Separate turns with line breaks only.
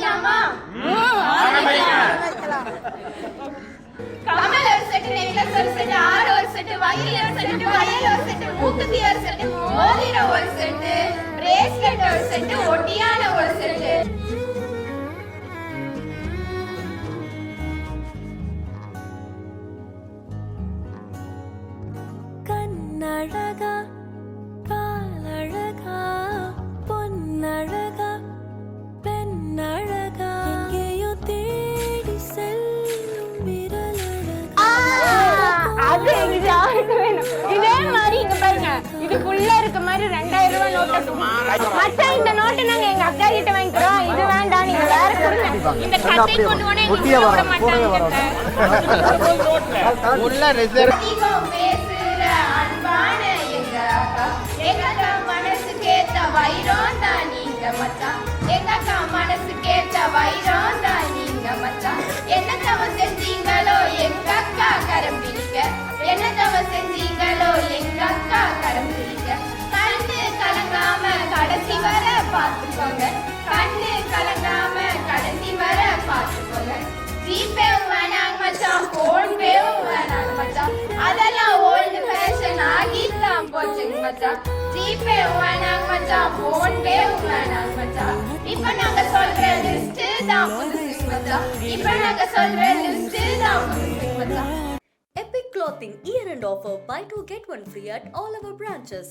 ஆரம்பிக்கலாமா? கமல் ஒரு set, necklace ஒரு செட்டு, ஆறு ஒரு செட்டு, வயிறு ஒரு செட்டு, வளையல் ஒரு செட்டு, மூக்குத்தி ஒரு செட்டு, மோதிரம் ஒரு செட்டு, பிரேஸ்லெட் ஒரு செட்டு, ஒட்டியான ஒரு செட்டு.
கண்ணழகா காலழகா பொன்னழகா பெண்ணழகா எங்கேயோ தேடி செல்லும் விரலழகா.
அது எங்களுக்கு யாருக்கு வேணும்? இதே மாதிரி இங்க பாருங்க, இதுக்குள்ள இருக்க மாதிரி 2000 ரூபாய் நோட்டு மச்சான். இந்த நோட்டு நாங்க எங்க அக்கா கிட்ட வாங்கிக்கிறோம். இது வேண்டாம், நீங்க வேற கொடுங்க. இந்த கட்டை கொண்டு போனா எங்க விட மாட்டாங்க.
உள்ள ரிசர்வ் பேசுற அன்பான எங்க அக்கா, எங்க அக்கா மனசு கேட்ட வைரம் தான் நீங்க மச்சான். எங்க அக்கா மனசு கேட்ட வைரம் தான் நீங்க மச்சான். என்ன தவ செஞ்சீங்களோ எங்க அக்கா கரம் பிடிக்க, என்ன தவ செஞ்சீங்களோ எங்க அக்கா கரம் பிடிக்க. கண்ணு கலங்காம கடைசி வர பார்த்துக்கோங்க, கண்ணு கலங்காம கடைசி வர பார்த்துக்கோங்க. ஜிபே வேணாங்க மச்சான், போன் பேவும் வேணாங்க மச்சான், அதெல்லாம் ஓல்டு ஃபேஷன் ஆகிதான் போச்சுங்க மச்சான். ஜிபே வேணாங்க மச்சான், போன் பேவும் வேணாங்க மச்சான். இப்ப நாங்க சொல்ற லிஸ்ட் தான் புதுசுங்க மச்சான், இப்ப நாங்க சொல்ற லிஸ்ட் தான் புதுசுங்க மச்சான்.
Epic Clothing year-end offer, buy 2 get 1 free at all our branches.